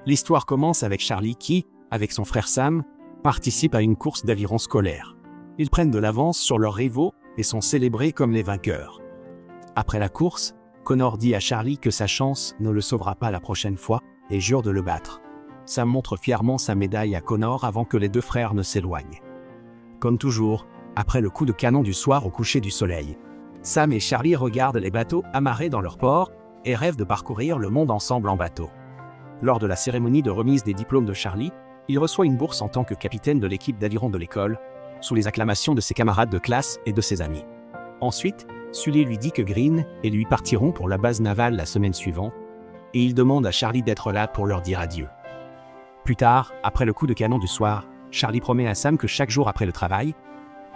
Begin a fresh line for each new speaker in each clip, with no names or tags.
L'histoire commence avec Charlie qui, avec son frère Sam, participe à une course d'aviron scolaire. Ils prennent de l'avance sur leurs rivaux et sont célébrés comme les vainqueurs. Après la course, Connor dit à Charlie que sa chance ne le sauvera pas la prochaine fois et jure de le battre. Sam montre fièrement sa médaille à Connor avant que les deux frères ne s'éloignent. Comme toujours, après le coup de canon du soir au coucher du soleil, Sam et Charlie regardent les bateaux amarrés dans leur port et rêvent de parcourir le monde ensemble en bateau. Lors de la cérémonie de remise des diplômes de Charlie, il reçoit une bourse en tant que capitaine de l'équipe d'aviron de l'école, sous les acclamations de ses camarades de classe et de ses amis. Ensuite, Sully lui dit que Green et lui partiront pour la base navale la semaine suivante, et il demande à Charlie d'être là pour leur dire adieu. Plus tard, après le coup de canon du soir, Charlie promet à Sam que chaque jour après le travail,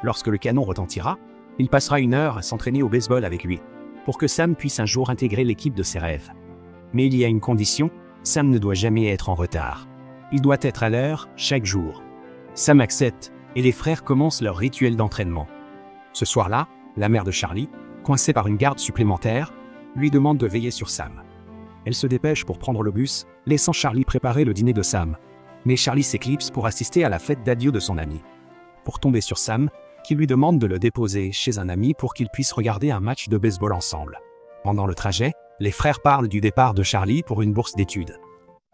lorsque le canon retentira, il passera 1 heure à s'entraîner au baseball avec lui, pour que Sam puisse un jour intégrer l'équipe de ses rêves. Mais il y a une condition, Sam ne doit jamais être en retard. Il doit être à l'heure, chaque jour. Sam accepte, et les frères commencent leur rituel d'entraînement. Ce soir-là, la mère de Charlie, coincée par une garde supplémentaire, lui demande de veiller sur Sam. Elle se dépêche pour prendre le bus, laissant Charlie préparer le dîner de Sam. Mais Charlie s'éclipse pour assister à la fête d'adieu de son ami. Pour tomber sur Sam, qui lui demande de le déposer chez un ami pour qu'ils puissent regarder un match de baseball ensemble. Pendant le trajet, les frères parlent du départ de Charlie pour une bourse d'études.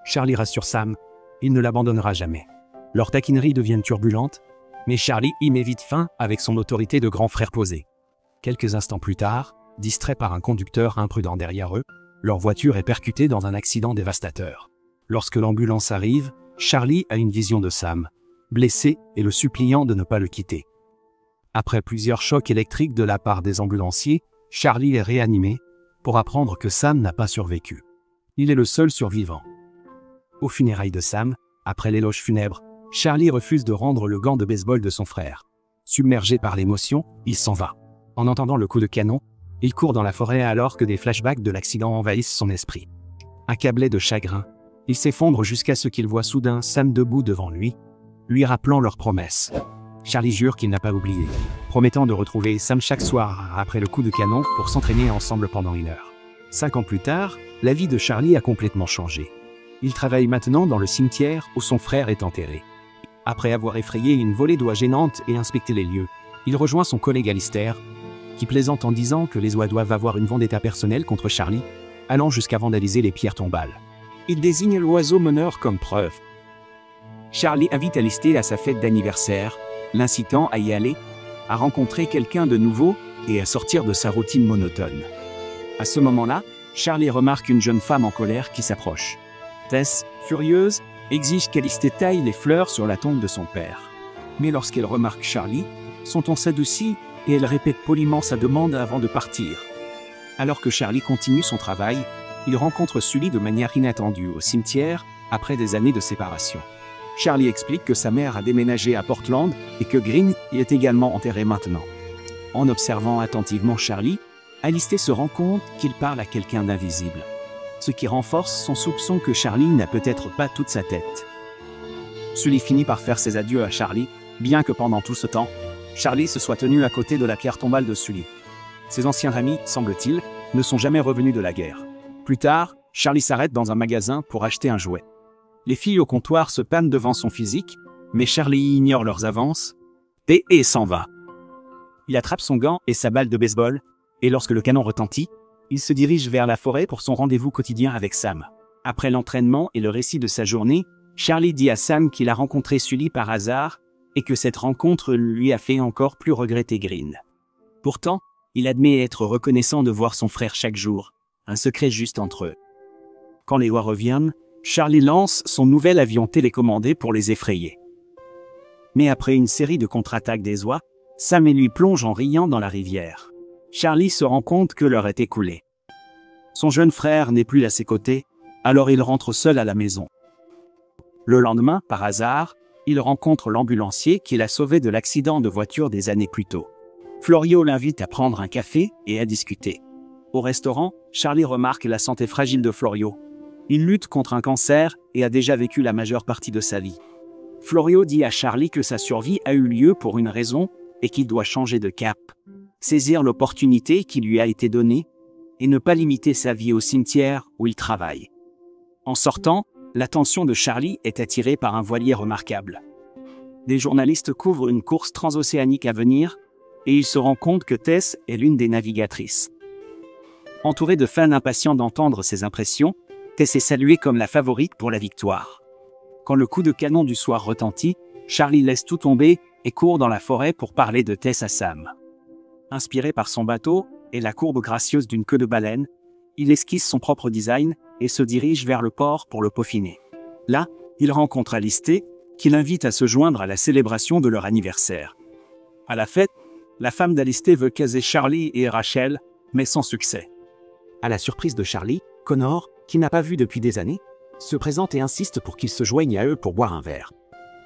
Charlie rassure Sam, il ne l'abandonnera jamais. Leur taquinerie devient turbulente, mais Charlie y met vite fin avec son autorité de grand frère posé. Quelques instants plus tard, distrait par un conducteur imprudent derrière eux, leur voiture est percutée dans un accident dévastateur. Lorsque l'ambulance arrive, Charlie a une vision de Sam, blessé et le suppliant de ne pas le quitter. Après plusieurs chocs électriques de la part des ambulanciers, Charlie est réanimé pour apprendre que Sam n'a pas survécu. Il est le seul survivant. Aux funérailles de Sam, après l'éloge funèbre, Charlie refuse de rendre le gant de baseball de son frère. Submergé par l'émotion, il s'en va. En entendant le coup de canon, il court dans la forêt alors que des flashbacks de l'accident envahissent son esprit. Accablé de chagrin, il s'effondre jusqu'à ce qu'il voit soudain Sam debout devant lui, lui rappelant leur promesse. Charlie jure qu'il n'a pas oublié, promettant de retrouver Sam chaque soir après le coup de canon pour s'entraîner ensemble pendant 1 heure. 5 ans plus tard, la vie de Charlie a complètement changé. Il travaille maintenant dans le cimetière où son frère est enterré. Après avoir effrayé une volée d'oies gênantes et inspecté les lieux, il rejoint son collègue Alistair, qui plaisante en disant que les oies doivent avoir une vendetta personnelle contre Charlie, allant jusqu'à vandaliser les pierres tombales. Il désigne l'oiseau meneur comme preuve. Charlie invite Alistair à sa fête d'anniversaire, l'incitant à y aller, à rencontrer quelqu'un de nouveau et à sortir de sa routine monotone. À ce moment-là, Charlie remarque une jeune femme en colère qui s'approche. Tess, furieuse, exige qu'Alistair taille les fleurs sur la tombe de son père. Mais lorsqu'elle remarque Charlie, son ton s'adoucit et elle répète poliment sa demande avant de partir. Alors que Charlie continue son travail, il rencontre Sully de manière inattendue au cimetière après des années de séparation. Charlie explique que sa mère a déménagé à Portland et que Green y est également enterré maintenant. En observant attentivement Charlie, Alistair se rend compte qu'il parle à quelqu'un d'invisible, ce qui renforce son soupçon que Charlie n'a peut-être pas toute sa tête. Sully finit par faire ses adieux à Charlie, bien que pendant tout ce temps, Charlie se soit tenu à côté de la pierre tombale de Sully. Ses anciens amis, semble-t-il, ne sont jamais revenus de la guerre. Plus tard, Charlie s'arrête dans un magasin pour acheter un jouet. Les filles au comptoir se pannent devant son physique, mais Charlie ignore leurs avances et s'en va. Il attrape son gant et sa balle de baseball, et lorsque le canon retentit, il se dirige vers la forêt pour son rendez-vous quotidien avec Sam. Après l'entraînement et le récit de sa journée, Charlie dit à Sam qu'il a rencontré Sully par hasard et que cette rencontre lui a fait encore plus regretter Green. Pourtant, il admet être reconnaissant de voir son frère chaque jour, un secret juste entre eux. Quand les oies reviennent, Charlie lance son nouvel avion télécommandé pour les effrayer. Mais après une série de contre-attaques des oies, Sam et lui plongent en riant dans la rivière. Charlie se rend compte que l'heure est écoulée. Son jeune frère n'est plus à ses côtés, alors il rentre seul à la maison. Le lendemain, par hasard, il rencontre l'ambulancier qui l'a sauvé de l'accident de voiture des années plus tôt. Florio l'invite à prendre un café et à discuter. Au restaurant, Charlie remarque la santé fragile de Florio. Il lutte contre un cancer et a déjà vécu la majeure partie de sa vie. Florio dit à Charlie que sa survie a eu lieu pour une raison et qu'il doit changer de cap, saisir l'opportunité qui lui a été donnée et ne pas limiter sa vie au cimetière où il travaille. En sortant, l'attention de Charlie est attirée par un voilier remarquable. Des journalistes couvrent une course transocéanique à venir, et il se rend compte que Tess est l'une des navigatrices. Entourée de fans impatients d'entendre ses impressions, Tess est saluée comme la favorite pour la victoire. Quand le coup de canon du soir retentit, Charlie laisse tout tomber et court dans la forêt pour parler de Tess à Sam. Inspiré par son bateau et la courbe gracieuse d'une queue de baleine, il esquisse son propre design et se dirige vers le port pour le peaufiner. Là, il rencontre Alistair, qui l'invite à se joindre à la célébration de leur anniversaire. À la fête, la femme d'Alistair veut caser Charlie et Rachel, mais sans succès. À la surprise de Charlie, Connor, qui n'a pas vu depuis des années, se présente et insiste pour qu'il se joigne à eux pour boire un verre.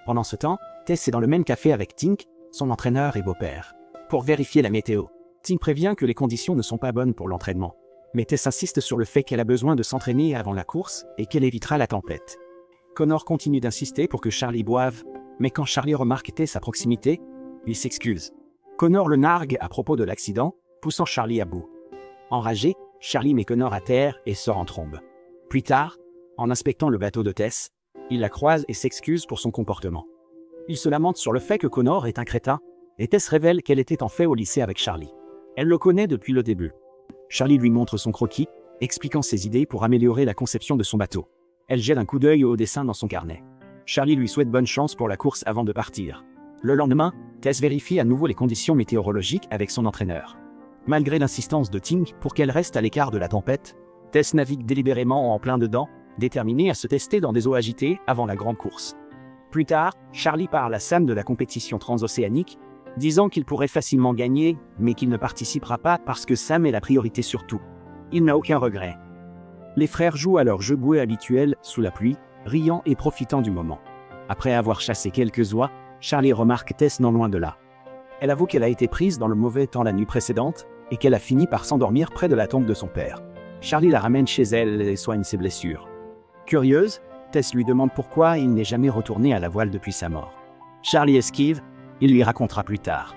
Pendant ce temps, Tess est dans le même café avec Tink, son entraîneur et beau-père, pour vérifier la météo. Tink prévient que les conditions ne sont pas bonnes pour l'entraînement, mais Tess insiste sur le fait qu'elle a besoin de s'entraîner avant la course et qu'elle évitera la tempête. Connor continue d'insister pour que Charlie boive, mais quand Charlie remarque Tess à proximité, il s'excuse. Connor le nargue à propos de l'accident, poussant Charlie à bout. Enragé, Charlie met Connor à terre et sort en trombe. Plus tard, en inspectant le bateau de Tess, il la croise et s'excuse pour son comportement. Il se lamente sur le fait que Connor est un crétin, et Tess révèle qu'elle était en fait au lycée avec Charlie. Elle le connaît depuis le début. Charlie lui montre son croquis, expliquant ses idées pour améliorer la conception de son bateau. Elle jette un coup d'œil au dessin dans son carnet. Charlie lui souhaite bonne chance pour la course avant de partir. Le lendemain, Tess vérifie à nouveau les conditions météorologiques avec son entraîneur. Malgré l'insistance de Tink pour qu'elle reste à l'écart de la tempête, Tess navigue délibérément en plein dedans, déterminée à se tester dans des eaux agitées avant la grande course. Plus tard, Charlie parle à Sam de la compétition transocéanique, disant qu'il pourrait facilement gagner, mais qu'il ne participera pas parce que Sam est la priorité sur tout. Il n'a aucun regret. Les frères jouent à leur jeu boué habituel sous la pluie, riant et profitant du moment. Après avoir chassé quelques oies, Charlie remarque Tess non loin de là. Elle avoue qu'elle a été prise dans le mauvais temps la nuit précédente et qu'elle a fini par s'endormir près de la tombe de son père. Charlie la ramène chez elle et soigne ses blessures. Curieuse, Tess lui demande pourquoi il n'est jamais retourné à la voile depuis sa mort. Charlie esquive, il lui racontera plus tard.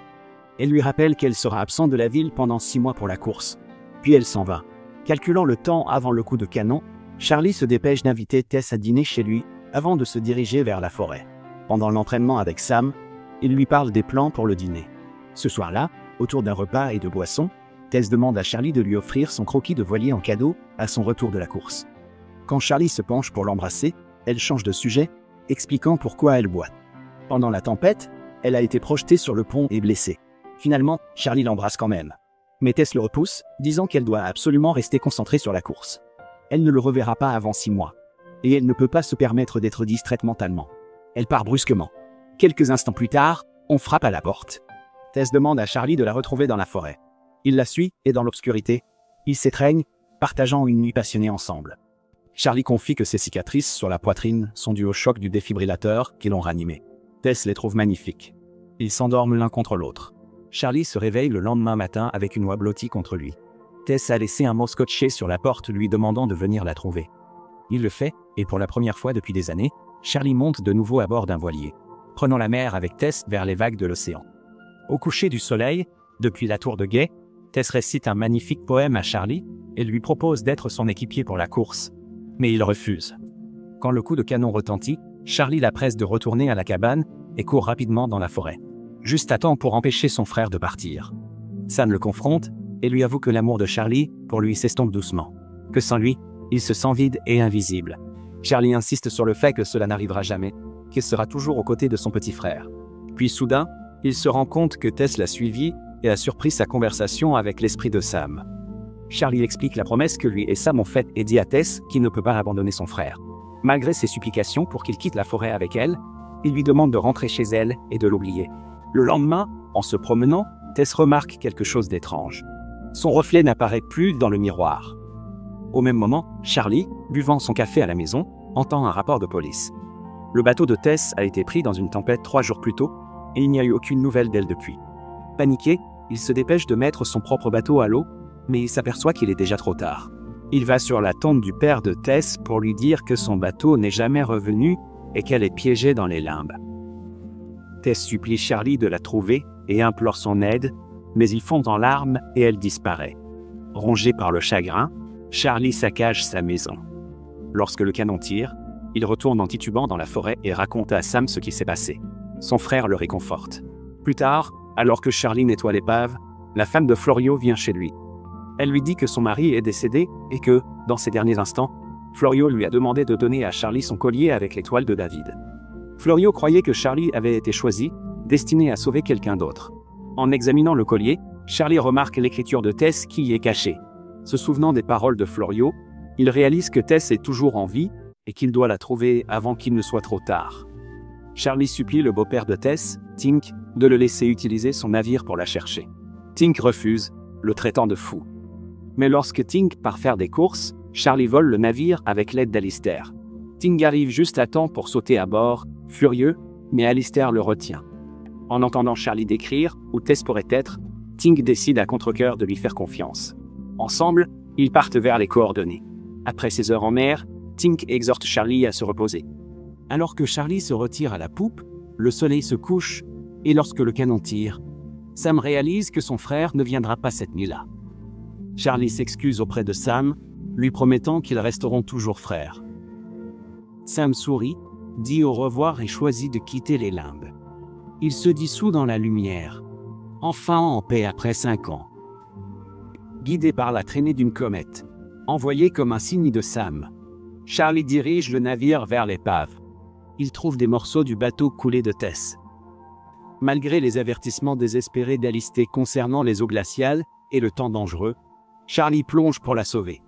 Elle lui rappelle qu'elle sera absente de la ville pendant 6 mois pour la course. Puis elle s'en va. Calculant le temps avant le coup de canon, Charlie se dépêche d'inviter Tess à dîner chez lui avant de se diriger vers la forêt. Pendant l'entraînement avec Sam, il lui parle des plans pour le dîner. Ce soir-là, autour d'un repas et de boissons, Tess demande à Charlie de lui offrir son croquis de voilier en cadeau à son retour de la course. Quand Charlie se penche pour l'embrasser, elle change de sujet, expliquant pourquoi elle boite. Pendant la tempête, elle a été projetée sur le pont et blessée. Finalement, Charlie l'embrasse quand même. Mais Tess le repousse, disant qu'elle doit absolument rester concentrée sur la course. Elle ne le reverra pas avant 6 mois. Et elle ne peut pas se permettre d'être distraite mentalement. Elle part brusquement. Quelques instants plus tard, on frappe à la porte. Tess demande à Charlie de la retrouver dans la forêt. Il la suit, et dans l'obscurité, ils s'étreignent, partageant une nuit passionnée ensemble. Charlie confie que ses cicatrices sur la poitrine sont dues au choc du défibrillateur qui l'ont ranimé. Tess les trouve magnifiques. Ils s'endorment l'un contre l'autre. Charlie se réveille le lendemain matin avec une oie blottie contre lui. Tess a laissé un mot scotché sur la porte lui demandant de venir la trouver. Il le fait, et pour la première fois depuis des années, Charlie monte de nouveau à bord d'un voilier, prenant la mer avec Tess vers les vagues de l'océan. Au coucher du soleil, depuis la tour de guet, Tess récite un magnifique poème à Charlie et lui propose d'être son équipier pour la course. Mais il refuse. Quand le coup de canon retentit, Charlie la presse de retourner à la cabane et court rapidement dans la forêt. Juste à temps pour empêcher son frère de partir. Sam le confronte et lui avoue que l'amour de Charlie pour lui s'estompe doucement. Que sans lui, il se sent vide et invisible. Charlie insiste sur le fait que cela n'arrivera jamais, qu'il sera toujours aux côtés de son petit frère. Puis soudain, il se rend compte que Tess l'a suivi et a surpris sa conversation avec l'esprit de Sam. Charlie explique la promesse que lui et Sam ont faite et dit à Tess qu'il ne peut pas abandonner son frère. Malgré ses supplications pour qu'il quitte la forêt avec elle, il lui demande de rentrer chez elle et de l'oublier. Le lendemain, en se promenant, Tess remarque quelque chose d'étrange. Son reflet n'apparaît plus dans le miroir. Au même moment, Charlie, buvant son café à la maison, entend un rapport de police. Le bateau de Tess a été pris dans une tempête 3 jours plus tôt, et il n'y a eu aucune nouvelle d'elle depuis. Paniqué, il se dépêche de mettre son propre bateau à l'eau, mais il s'aperçoit qu'il est déjà trop tard. Il va sur la tombe du père de Tess pour lui dire que son bateau n'est jamais revenu et qu'elle est piégée dans les limbes. Tess supplie Charlie de la trouver et implore son aide, mais il fond en larmes et elle disparaît. Rongé par le chagrin, Charlie saccage sa maison. Lorsque le canon tire, Il retourne en titubant dans la forêt et raconte à Sam ce qui s'est passé. Son frère le réconforte. Plus tard, alors que Charlie nettoie l'épave, la femme de Florio vient chez lui. Elle lui dit que son mari est décédé et que, dans ces derniers instants, Florio lui a demandé de donner à Charlie son collier avec l'étoile de David. Florio croyait que Charlie avait été choisi, destiné à sauver quelqu'un d'autre. En examinant le collier, Charlie remarque l'écriture de Tess qui y est cachée. Se souvenant des paroles de Florio, il réalise que Tess est toujours en vie et qu'il doit la trouver avant qu'il ne soit trop tard. Charlie supplie le beau-père de Tess, Tink, de le laisser utiliser son navire pour la chercher. Tink refuse, le traitant de fou. Mais lorsque Tink part faire des courses, Charlie vole le navire avec l'aide d'Alistair. Tink arrive juste à temps pour sauter à bord, furieux, mais Alistair le retient. En entendant Charlie décrire où Tess pourrait être, Tink décide à contre-cœur de lui faire confiance. Ensemble, ils partent vers les coordonnées. Après 6 heures en mer, Tink exhorte Charlie à se reposer. Alors que Charlie se retire à la poupe, le soleil se couche, et lorsque le canon tire, Sam réalise que son frère ne viendra pas cette nuit-là. Charlie s'excuse auprès de Sam, lui promettant qu'ils resteront toujours frères. Sam sourit, dit au revoir et choisit de quitter les limbes. Il se dissout dans la lumière, enfin en paix après 5 ans. Guidé par la traînée d'une comète, envoyé comme un signe de Sam, Charlie dirige le navire vers l'épave. Il trouve des morceaux du bateau coulé de Tess. Malgré les avertissements désespérés d'Alistair concernant les eaux glaciales et le temps dangereux, Charlie plonge pour la sauver.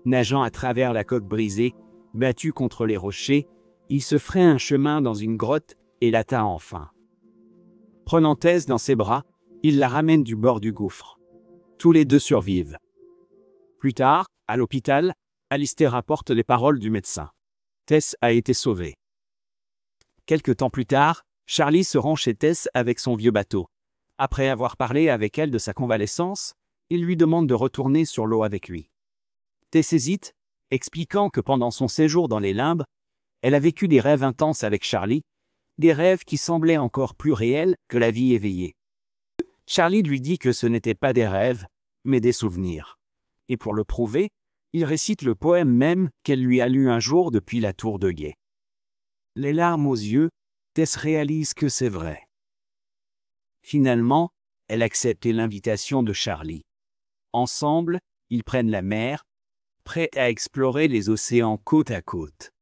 Nageant à travers la coque brisée, battu contre les rochers, il se fraye un chemin dans une grotte et l'atteint enfin. Prenant Tess dans ses bras, il la ramène du bord du gouffre. Tous les deux survivent. Plus tard, à l'hôpital, Alistair rapporte les paroles du médecin. Tess a été sauvée. Quelque temps plus tard, Charlie se rend chez Tess avec son vieux bateau. Après avoir parlé avec elle de sa convalescence, il lui demande de retourner sur l'eau avec lui. Tess hésite, expliquant que pendant son séjour dans les limbes, elle a vécu des rêves intenses avec Charlie, des rêves qui semblaient encore plus réels que la vie éveillée. Charlie lui dit que ce n'étaient pas des rêves, mais des souvenirs. Et pour le prouver, il récite le poème même qu'elle lui a lu un jour depuis la tour de guet. Les larmes aux yeux, Tess réalise que c'est vrai. Finalement, elle accepte l'invitation de Charlie. Ensemble, ils prennent la mer, prêts à explorer les océans côte à côte.